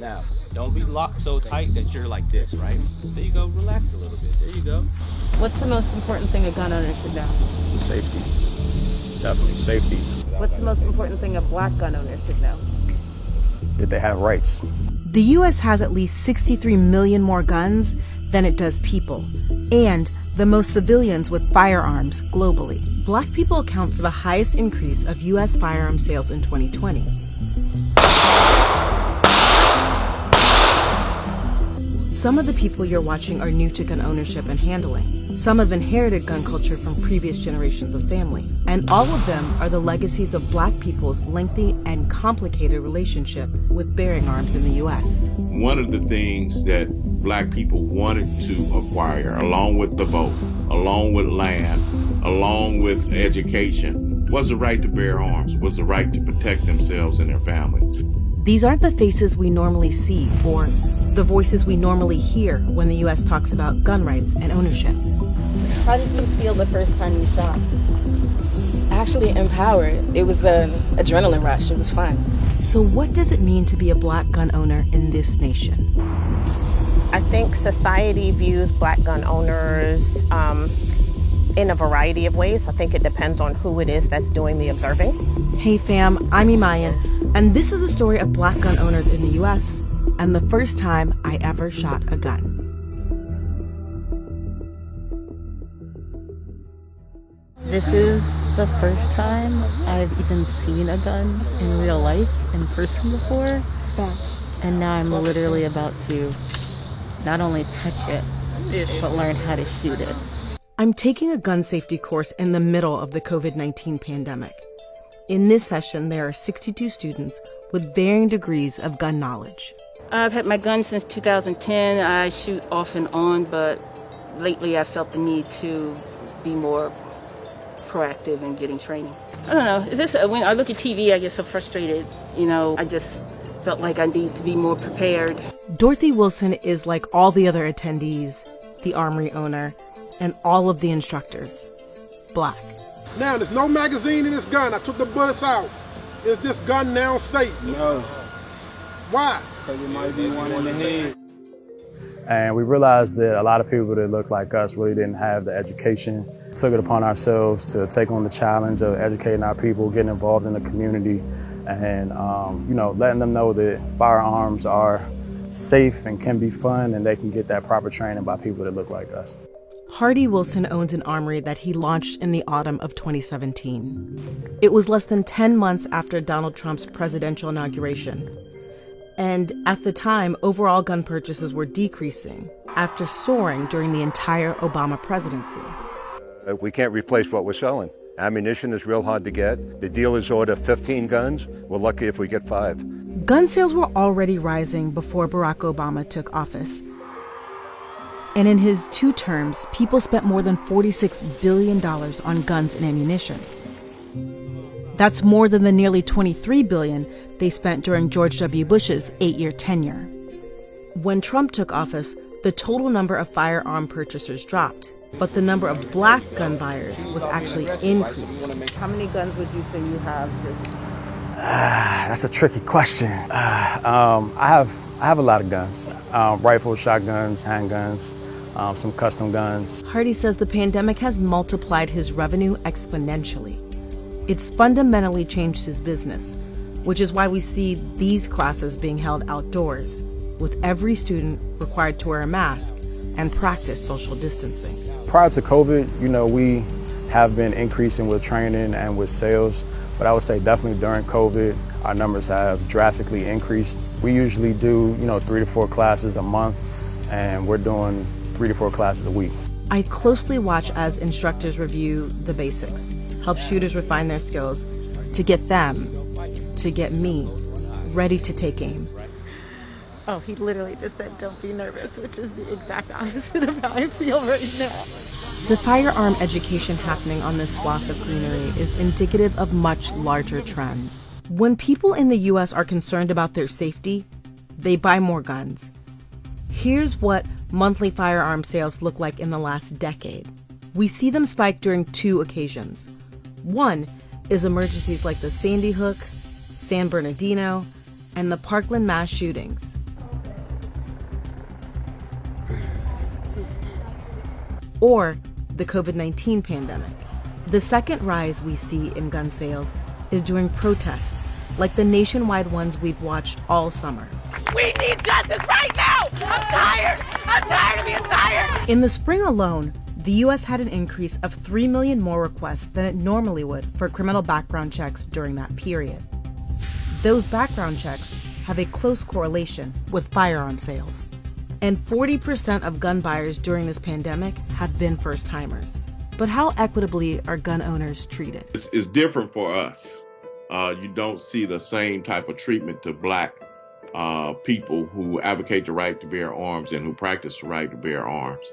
Now, don't be locked so tight that you're like this, right? There you go, relax a little bit. There you go. What's the most important thing a gun owner should know? Safety. Definitely safety. What's the most important thing a black gun owner should know? That they have rights. The U.S. has at least 63 million more guns than it does people, and the most civilians with firearms globally. Black people account for the highest increase of U.S. firearm sales in 2020. Some of the people you're watching are new to gun ownership and handling. Some have inherited gun culture from previous generations of family. And all of them are the legacies of Black people's lengthy and complicated relationship with bearing arms in the U.S. One of the things that Black people wanted to acquire, along with the vote, along with land, along with education, was the right to bear arms, was the right to protect themselves and their families. These aren't the faces we normally see or the voices we normally hear when the U.S. talks about gun rights and ownership. How did you feel the first time you shot? Actually empowered. It was an adrenaline rush. It was fun. So what does it mean to be a Black gun owner in this nation? I think society views Black gun owners in a variety of ways. I think it depends on who it is that's doing the observing. Hey fam, I'm Imayan, and this is the story of Black gun owners in the U.S. and the first time I ever shot a gun. This is the first time I've even seen a gun in real life, in person before. And now I'm literally about to not only touch it, but learn how to shoot it. I'm taking a gun safety course in the middle of the COVID-19 pandemic. In this session, there are 62 students with varying degrees of gun knowledge. I've had my gun since 2010. I shoot off and on, but lately I felt the need to be more proactive in getting training. I don't know, is this, when I look at TV, I get so frustrated. I just felt like I need to be more prepared. Dorothy Wilson is like all the other attendees, the armory owner, and all of the instructors, Black. Now, there's no magazine in this gun. I took the bullets out. Is this gun now safe? No. Why? Because it might be one in the head. And we realized that a lot of people that look like us really didn't have the education. Took it upon ourselves to take on the challenge of educating our people, getting involved in the community, and letting them know that firearms are safe and can be fun, and they can get that proper training by people that look like us. Hardy Wilson owns an armory that he launched in the autumn of 2017. It was less than 10 months after Donald Trump's presidential inauguration. And at the time, overall gun purchases were decreasing after soaring during the entire Obama presidency. We can't replace what we're selling. Ammunition is real hard to get. The dealers order 15 guns. We're lucky if we get 5. Gun sales were already rising before Barack Obama took office. And in his 2 terms, people spent more than $46 billion on guns and ammunition. That's more than the nearly $23 billion they spent during George W. Bush's 8-year tenure. When Trump took office, the total number of firearm purchasers dropped, but the number of Black gun buyers was actually increasing. How many guns would you say you have? That's a tricky question. I have a lot of guns. Rifles, shotguns, handguns, some custom guns. Hardy says the pandemic has multiplied his revenue exponentially. It's fundamentally changed his business, which is why we see these classes being held outdoors, with every student required to wear a mask and practice social distancing. Prior to COVID, we have been increasing with training and with sales, but I would say definitely during COVID, our numbers have drastically increased. We usually do, 3 to 4 classes a month, and we're doing 3 to 4 classes a week. I closely watch as instructors review the basics, help shooters refine their skills to get them, to get me, ready to take aim. Oh, he literally just said, don't be nervous, which is the exact opposite of how I feel right now. The firearm education happening on this swath of greenery is indicative of much larger trends. When people in the U.S. are concerned about their safety, they buy more guns. Here's what monthly firearm sales look like in the last decade. We see them spike during 2 occasions. One is emergencies like the Sandy Hook, San Bernardino, and the Parkland mass shootings. or the COVID-19 pandemic. The second rise we see in gun sales is during protests, like the nationwide ones we've watched all summer. We need justice right now! I'm tired! I'm tired of being tired! In the spring alone, the U.S. had an increase of 3 million more requests than it normally would for criminal background checks during that period. Those background checks have a close correlation with firearm sales. And 40% of gun buyers during this pandemic have been first-timers. But how equitably are gun owners treated? It's different for us. You don't see the same type of treatment to black people who advocate the right to bear arms and who practice the right to bear arms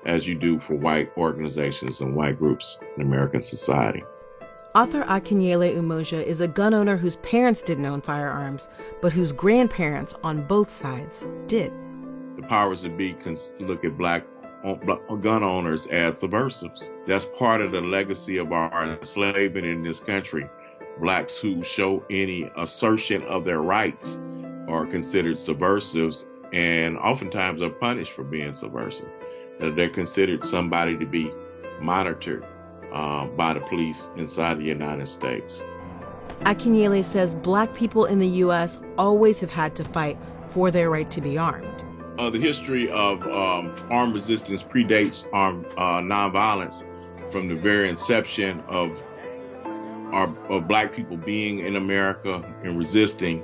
as you do for white organizations and white groups in American society. Author Akinyele Umoja is a gun owner whose parents didn't own firearms, but whose grandparents on both sides did. The powers that be can look at black gun owners as subversives. That's part of the legacy of our enslavement in this country. Blacks who show any assertion of their rights are considered subversives and oftentimes are punished for being subversive. They're considered somebody to be monitored by the police inside the United States. Akinyele says black people in the U.S. always have had to fight for their right to be armed. The history of armed resistance predates nonviolence from the very inception of black people being in America and resisting.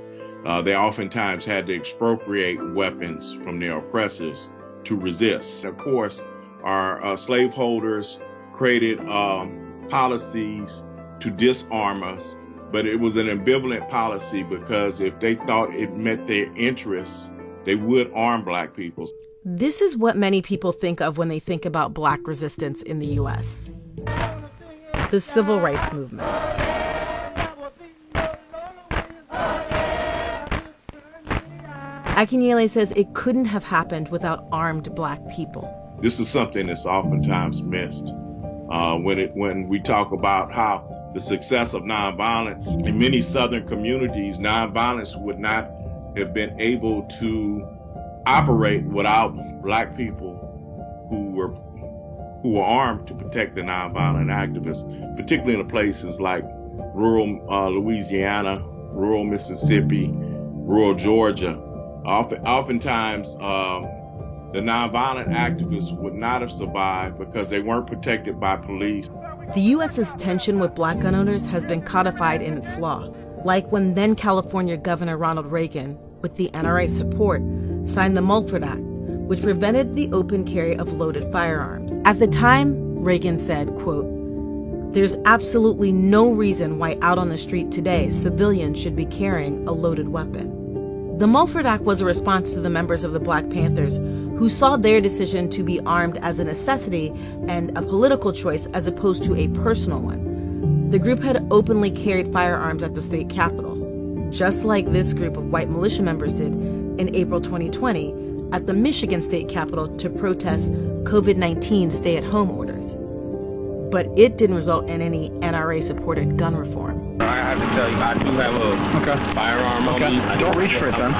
They oftentimes had to expropriate weapons from their oppressors to resist. Of course, our slaveholders created policies to disarm us, but it was an ambivalent policy because if they thought it met their interests, they would arm black people. This is what many people think of when they think about black resistance in the U.S. The civil rights movement. Akinyele says it couldn't have happened without armed black people. This is something that's oftentimes missed. When we talk about how the success of nonviolence in many Southern communities, nonviolence would not have been able to operate without black people who were armed to protect the nonviolent activists, particularly in places like rural Louisiana, rural Mississippi, rural Georgia. Oftentimes, the nonviolent activists would not have survived because they weren't protected by police. The U.S.'s tension with black gun owners has been codified in its law, like when then California Governor Ronald Reagan, with the NRA support, signed the Mulford Act, which prevented the open carry of loaded firearms. At the time, Reagan said, quote, "There's absolutely no reason why out on the street today civilians should be carrying a loaded weapon." The Mulford Act was a response to the members of the Black Panthers who saw their decision to be armed as a necessity and a political choice as opposed to a personal one. The group had openly carried firearms at the state capitol, just like this group of white militia members did in April 2020 at the Michigan state capitol to protest COVID-19 stay-at-home orders. But it didn't result in any NRA-supported gun reform. I have to tell you, I do have a firearm on me. Don't reach for it then.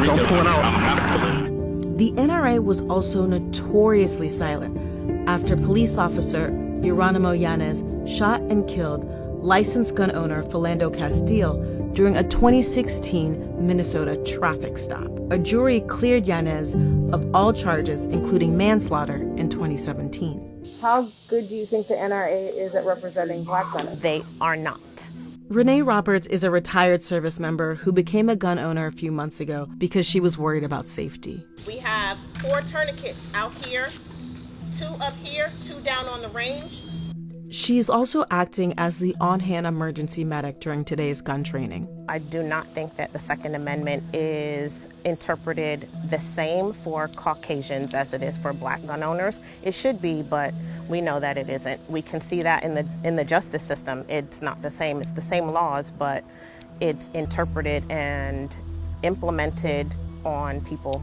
Don't pull it out. The NRA was also notoriously silent after police officer Geronimo Yanez shot and killed licensed gun owner Philando Castile during a 2016 Minnesota traffic stop. A jury cleared Yanez of all charges, including manslaughter, in 2017. How good do you think the NRA is at representing black gunners? They are not. Renee Roberts is a retired service member who became a gun owner a few months ago because she was worried about safety. We have 4 tourniquets out here, 2 up here, 2 down on the range. She's also acting as the on-hand emergency medic during today's gun training. I do not think that the Second Amendment is interpreted the same for Caucasians as it is for black gun owners. It should be, but we know that it isn't. We can see that in the justice system. It's not the same. It's the same laws, but it's interpreted and implemented on people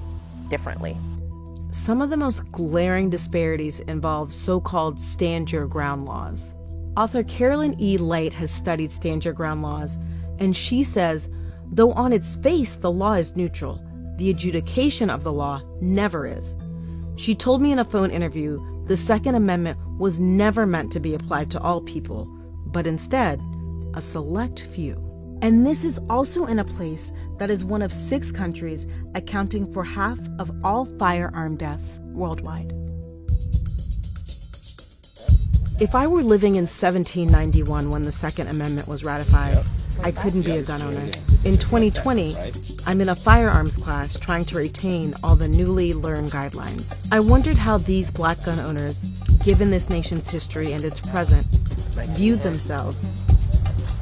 differently. Some of the most glaring disparities involve so-called stand your ground laws. Author Carolyn E. Light has studied stand your ground laws, and she says, though on its face the law is neutral, the adjudication of the law never is. She told me in a phone interview The Second Amendment was never meant to be applied to all people, but instead, a select few. And this is also in a place that is one of 6 countries accounting for half of all firearm deaths worldwide. If I were living in 1791 when the Second Amendment was ratified, I couldn't be a gun owner. In 2020, I'm in a firearms class trying to retain all the newly learned guidelines. I wondered how these Black gun owners, given this nation's history and its present, viewed themselves.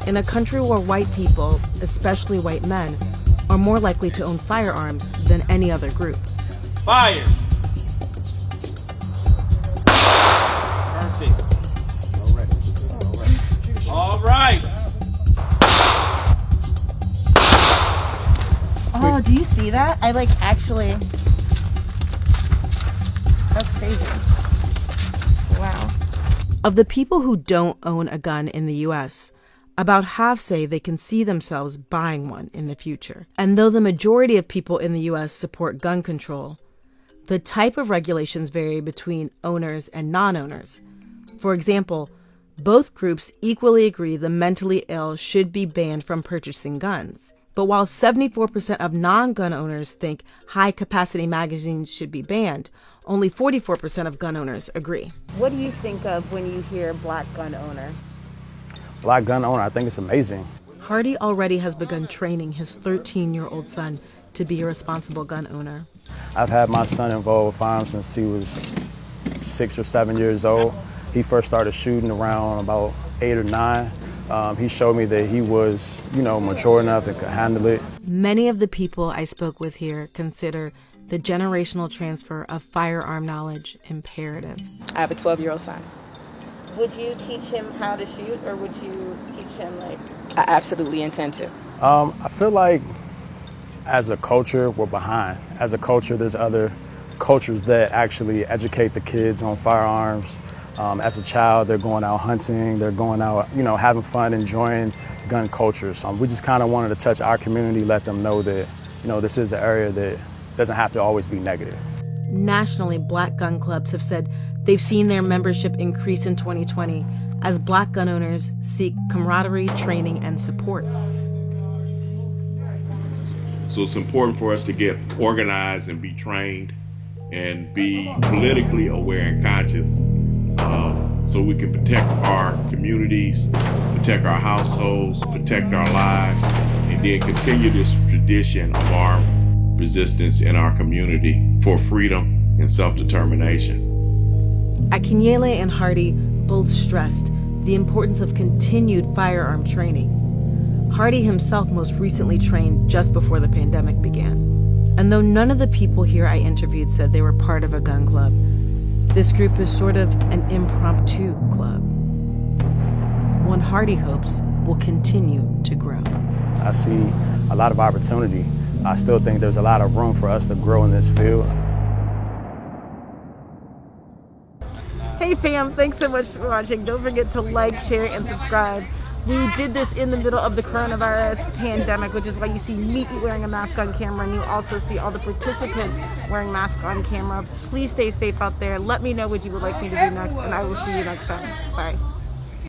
In a country where white people, especially white men, are more likely to own firearms than any other group. Fire! Perfect. All right. Oh, do you see that? I actually. That's crazy. Wow. Of the people who don't own a gun in the U.S., about half say they can see themselves buying one in the future. And though the majority of people in the U.S. support gun control, the type of regulations vary between owners and non-owners. For example, both groups equally agree the mentally ill should be banned from purchasing guns. But while 74% of non-gun owners think high-capacity magazines should be banned, only 44% of gun owners agree. What do you think of when you hear Black gun owner? Black gun owner, I think it's amazing. Hardy already has begun training his 13-year-old son to be a responsible gun owner. I've had my son involved with firearms since he was 6 or 7 years old. He first started shooting around about 8 or 9. He showed me that he was, mature enough and could handle it. Many of the people I spoke with here consider the generational transfer of firearm knowledge imperative. I have a 12-year-old son. Would you teach him how to shoot, or would you teach him I absolutely intend to. I feel like as a culture, we're behind. As a culture, there's other cultures that actually educate the kids on firearms. As a child, they're going out hunting, they're going out, having fun, enjoying gun culture. So we just kind of wanted to touch our community, let them know that, this is an area that doesn't have to always be negative. Nationally, Black gun clubs have said they've seen their membership increase in 2020 as Black gun owners seek camaraderie, training, and support. So it's important for us to get organized and be trained and be politically aware and conscious so we can protect our communities, protect our households, protect our lives, and then continue this tradition of armed resistance in our community for freedom and self-determination. Akinyele and Hardy both stressed the importance of continued firearm training. Hardy himself most recently trained just before the pandemic began. And though none of the people here I interviewed said they were part of a gun club, this group is sort of an impromptu club. One Hardy hopes will continue to grow. I see a lot of opportunity. I still think there's a lot of room for us to grow in this field. Hey fam, thanks so much for watching. Don't forget to like, share, and subscribe. We did this in the middle of the coronavirus pandemic, which is why you see me wearing a mask on camera, and you also see all the participants wearing masks on camera. Please stay safe out there. Let me know what you would like me to do next, and I will see you next time. Bye.